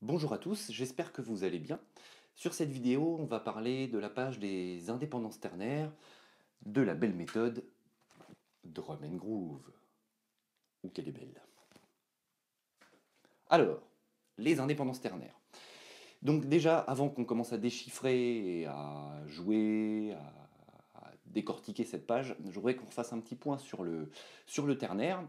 Bonjour à tous, j'espère que vous allez bien. Sur cette vidéo, on va parler de la page des indépendances ternaires, de la belle méthode Drum and Groove. Ou qu'elle est belle. Alors, les indépendances ternaires. Donc déjà, avant qu'on commence à déchiffrer et à jouer, à décortiquer cette page, je voudrais qu'on fasse un petit point sur le ternaire.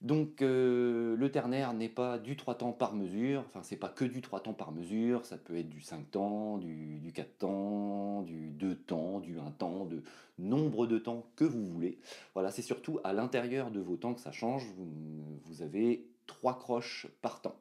Donc le ternaire n'est pas du 3 temps par mesure, enfin c'est pas que du 3 temps par mesure, ça peut être du 5 temps, du 4 temps, du 2 temps, du 1 temps, de nombre de temps que vous voulez. Voilà, c'est surtout à l'intérieur de vos temps que ça change, vous avez 3 croches par temps.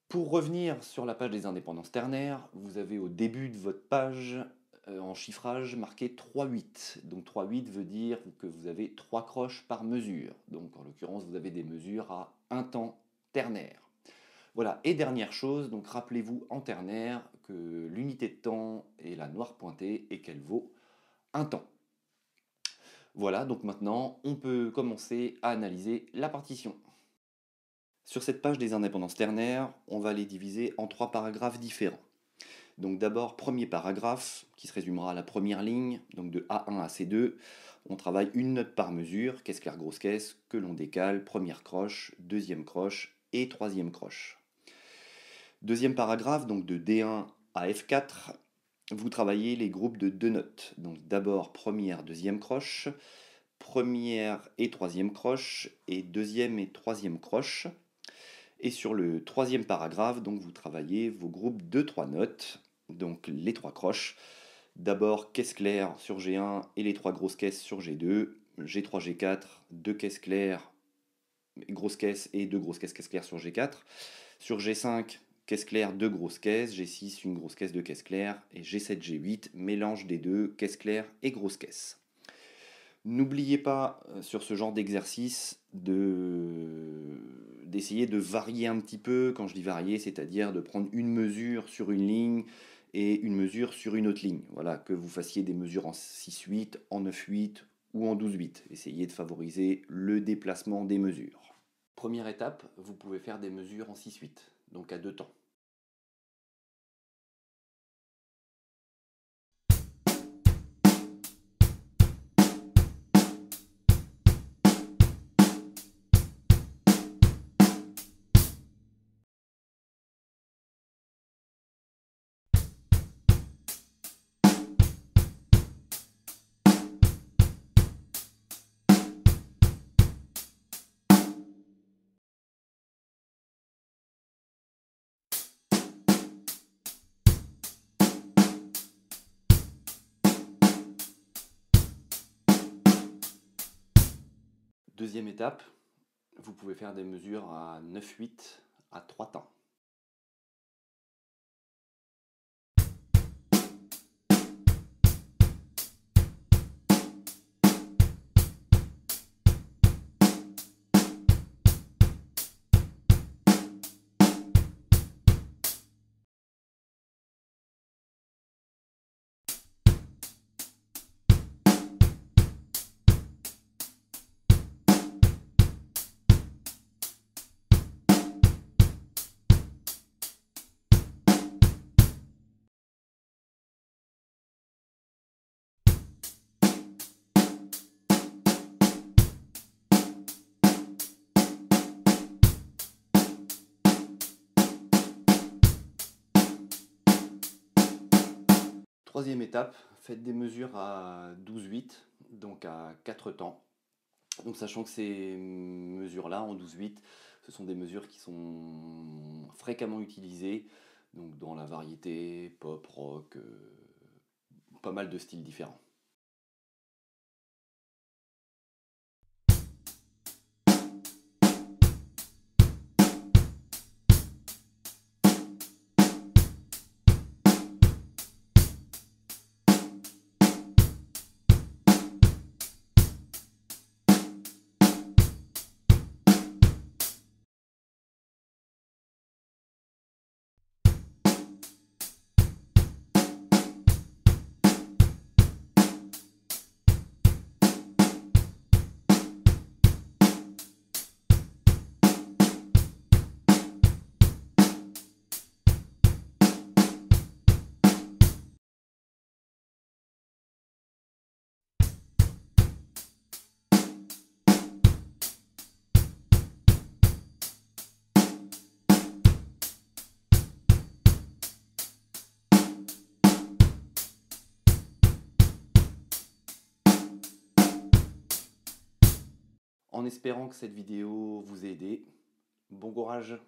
Pour revenir sur la page des indépendances ternaires, vous avez au début de votre page en chiffrage marqué 3-8. Donc 3-8 veut dire que vous avez 3 croches par mesure. Donc en l'occurrence, vous avez des mesures à un temps ternaire. Voilà, et dernière chose, donc rappelez-vous en ternaire que l'unité de temps est la noire pointée et qu'elle vaut un temps. Voilà, donc maintenant on peut commencer à analyser la partition. Sur cette page des indépendances ternaires, on va les diviser en 3 paragraphes différents. Donc d'abord, premier paragraphe, qui se résumera à la première ligne, donc de A1 à C2, on travaille une note par mesure, caisse claire, grosse caisse, que l'on décale, première croche, deuxième croche et troisième croche. Deuxième paragraphe, donc de D1 à F4, vous travaillez les groupes de 2 notes. Donc d'abord première, deuxième croche, première et troisième croche, et deuxième et troisième croche. Et sur le troisième paragraphe, donc vous travaillez vos groupes de 3 notes, donc les 3 croches. D'abord caisse claire sur G1 et les 3 grosses caisses sur G2, G3, G4, 2 caisses claires, grosses caisses et 2 grosses caisses claires sur G4. Sur G5, caisse claire, 2 grosses caisses, G6, une grosse caisse, 2 caisses claires, et G7, G8, mélange des deux, caisse claire et grosse caisse. N'oubliez pas sur ce genre d'exercice d'essayer de varier un petit peu. Quand je dis varier, c'est-à-dire de prendre une mesure sur une ligne et une mesure sur une autre ligne. Voilà, que vous fassiez des mesures en 6-8, en 9-8 ou en 12-8. Essayez de favoriser le déplacement des mesures. Première étape, vous pouvez faire des mesures en 6-8, donc à 2 temps. Deuxième étape, vous pouvez faire des mesures à 9-8 à 3 temps. Troisième étape, faites des mesures à 12-8, donc à 4 temps. Donc sachant que ces mesures-là, en 12-8, ce sont des mesures qui sont fréquemment utilisées, donc dans la variété pop, rock, pas mal de styles différents. en espérant que cette vidéo vous ait aidé. Bon courage!